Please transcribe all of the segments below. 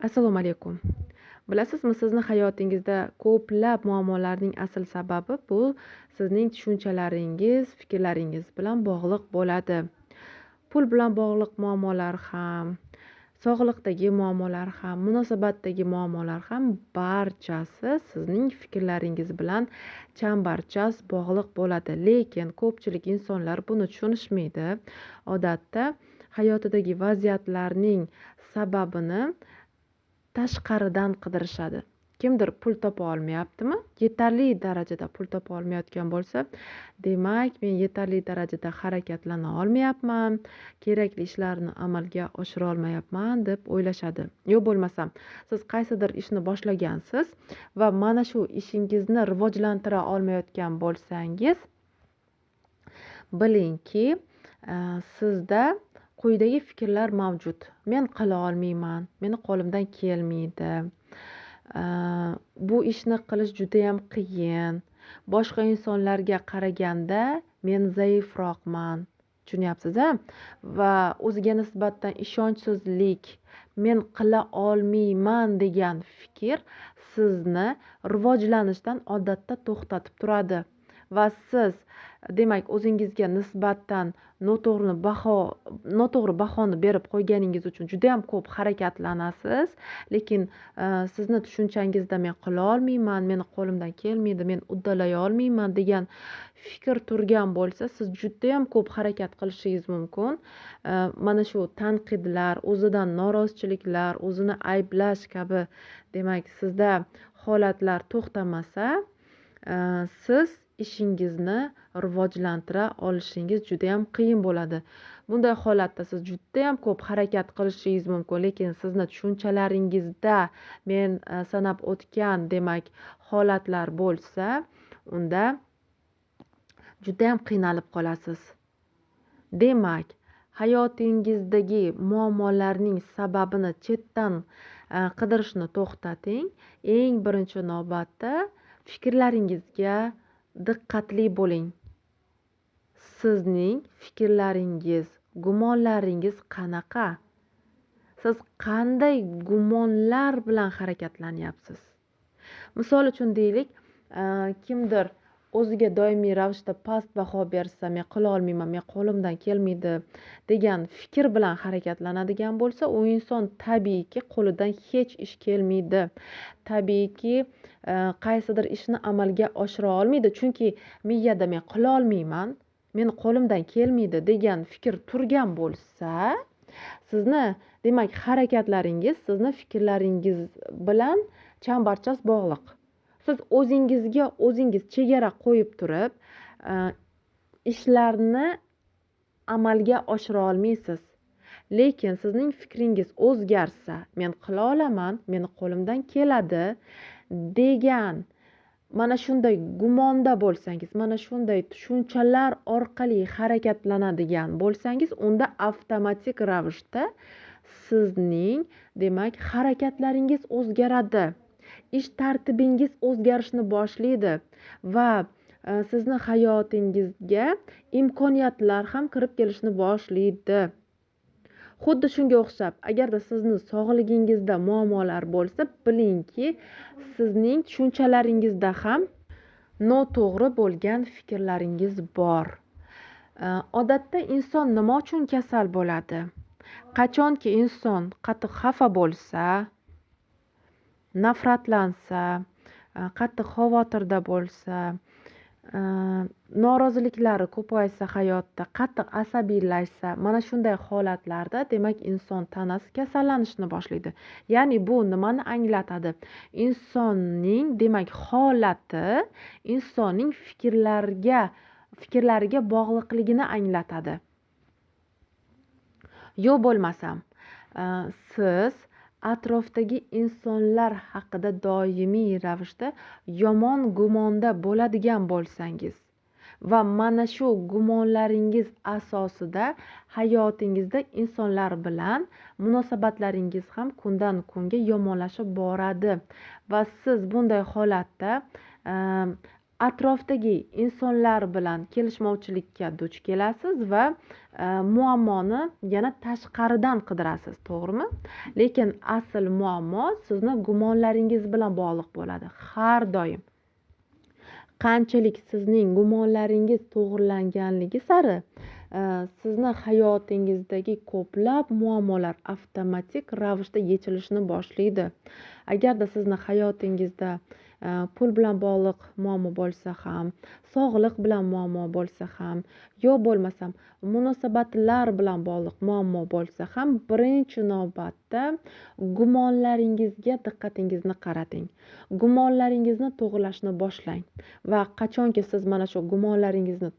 Assalomu alaykum. Bilasizmi, sizni hayotingizda ko'plab muammolarning asl sababi bu sizning tushunchalaringiz, fikrlaringiz bilan bog'liq bo'ladi. Pul bilan bog'liq muammolar ham, sog'liqdagi muammolar ham, munosabatdagi muammolar ham barchasi sizning fikrlaringiz bilan chambarchas bog'liq bo'ladi. Lekin ko'pchilik insonlar buni tushunishmaydi. Odatda hayotidagi vaziyatlarning sababini tashqaridan qidirishadi. Kimdir pul topa olmayaptimi? Yetarli darajada pul topa olmayotgan bo'lsa, demak, men yetarli darajada harakatlana olmayapman, kerakli ishlarni amalga oshira olmayapman deb o'ylashadi. Yo bo'lmasam, siz qaysidir ishni boshlagansiz va mana shu ishingizni rivojlantira olmayotgan bo'lsangiz, bilingki, sizda quyidagi fikrlar mavjud. Men qila olmayman, meni qo'limdan kelmaydi. Bu ishni qilish juda ham qiyin. Boshqa insonlarga qaraganda men zaifroqman. Tushunyapsiz-a? Va o'ziga nisbatan ishonchsizlik, men qila olmayman degan fikr sizni rivojlanishdan odatda to'xtatib turadi. Va siz, demak, o'zingizga nisbatan noto'g'ri bahoni berib qo'yganingiz uchun juda ham ko'p harakatlanasiz, lekin sizni tushunchangizdagi men qila olmayman, meni qo'limdan kelmaydi, men uddalay olmayman degan fikr turgan bo'lsa, siz juda ham ko'p harakat qilishingiz mumkin. Mana shu tanqidlar, o'zidan norozichiliklar, o'zini ayblash kabi, demak, sizda holatlar to'xtamasa, siz ishingizni rivojlantira olishingiz juda ham qiyin bo'ladi. Bunday holatda siz juda ham ko'p harakat qilishingiz mumkin, lekin sizni tushunchalaringizda men sanab o'tgan, demak, holatlar bo'lsa, unda juda ham qiynalib qolasiz. Demak, hayotingizdagi muammolarning sababini chetdan qidirishni to'xtating. Eng birinchi navbatda fikrlaringizga diqqatli bo'ling. Sizning fikrlaringiz, gumonlaringiz qanaqa? Siz qanday gumonlar bilan harakatlanyapsiz? Misol uchun deylik, kimdir o'ziga doimiy ravishda past baho bersa, men qila olmayman, men qo'limdan kelmaydi degan fikr bilan harakatlanadigan bo'lsa, u inson tabiiyki qo'lidan hech ish kelmaydi. Tabiiyki qaysidir ishni amalga oshira olmaydi, chunki miyada men qila olmayman, meni qo'limdan kelmaydi degan fikr turgan bo'lsa, sizni, demak, harakatlaringiz sizni fikrlaringiz bilan chambarchas bog'liq. Siz o'zingizga o'zingiz chegara qo'yib turib, ishlarni amalga oshira olmaysiz. Lekin sizning fikringiz o'zgarsa, men qila olaman, meni qo'limdan keladi degan mana shunday gumonda bo'lsangiz, mana shunday tushunchalar orqali harakatlanadigan bo'lsangiz, unda avtomatik ravishda sizning, demak, harakatlaringiz o'zgaradi. Ish tartibingiz o'zgarishni boshlaydi va sizni hayotingizga imkoniyatlar ham kirib kelishni boshlaydi. Xuddi shunga o'xshab, agarda sizni sog'ligingizda muammolar bo'lsa, bilingki, sizning tushunchalaringizda ham noto'g'ri bo'lgan fikrlaringiz bor. Odatda inson nima uchun kasal bo'ladi? Qachonki inson qattiq xafa bo'lsa, nafratlansa, qattiq xavotirda bo'lsa, noroziliklari ko'paysa hayotda, qattiq asabiylashsa, mana shunday holatlarda, demak, inson tanasi kasallanishni boshlaydi. Ya'ni bu nimani anglatadi? Insonning, demak, holati insonning fikrlariga bog'liqligini anglatadi. Yo bo'lmasam, siz atrofdagi insonlar haqida doimiy ravishda yomon gumonda bo'ladigan bo'lsangiz va mana shu gumonlaringiz asosida hayotingizda insonlar bilan munosabatlaringiz ham kundan kunga yomonlashib boradi va siz bunday holatda atrofdagi insonlar bilan kelishmovchilikka duch kelasiz va muammoni yana tashqaridan qidirasiz, to'g'rimi? Lekin asl muammo sizni gumonlaringiz bilan bog'liq bo'ladi har doim. Qanchalik sizning gumonlaringiz to'g'rilanganligi sari sizni hayotingizdagi ko'plab muammolar avtomatik ravishda yechilishni boshlaydi. Agarda sizni hayotingizda pul bilan bog'liq muammo bo'lsa ham, sog'liq bilan muammo bo'lsa ham, yo bo'lmasam munosabatlar bilan bog'liq muammo bo'lsa ham, birinchi navbatda gumonlaringizga diqqatingizni qarating. Gumonlaringizni to'g'rilashni boshlang va qachonki siz mana shu gumonlaringizni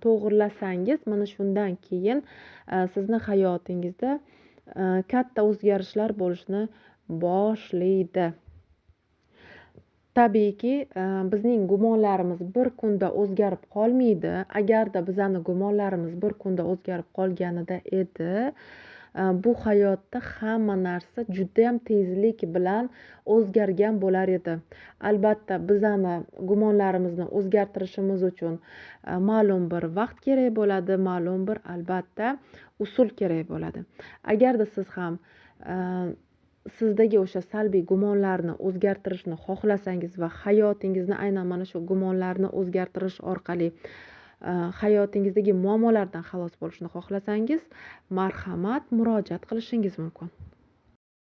to'g'rilasangiz, mana shundan keyin sizni hayotingizda katta o'zgarishlar bo'lishni boshlaydi. Tabiiyki, bizning gumonlarimiz bir kunda o'zgarib qolmaydi. Agarda bizning gumonlarimiz bir kunda o'zgarib qolganida edi, bu hayotda hamma narsa juda ham tezlik bilan o'zgargan bo'lar edi. Albatta, bizning gumonlarimizni o'zgartirishimiz uchun ma'lum bir vaqt kerak bo'ladi, ma'lum bir albatta usul kerak bo'ladi. Agarda siz ham sizdagi o'sha salbiy gumonlarni o'zgartirishni xohlasangiz va hayotingizni aynan mana shu gumonlarni o'zgartirish orqali hayotingizdagi muammolardan xalos bo'lishni xohlasangiz, marhamat, murojaat qilishingiz mumkin.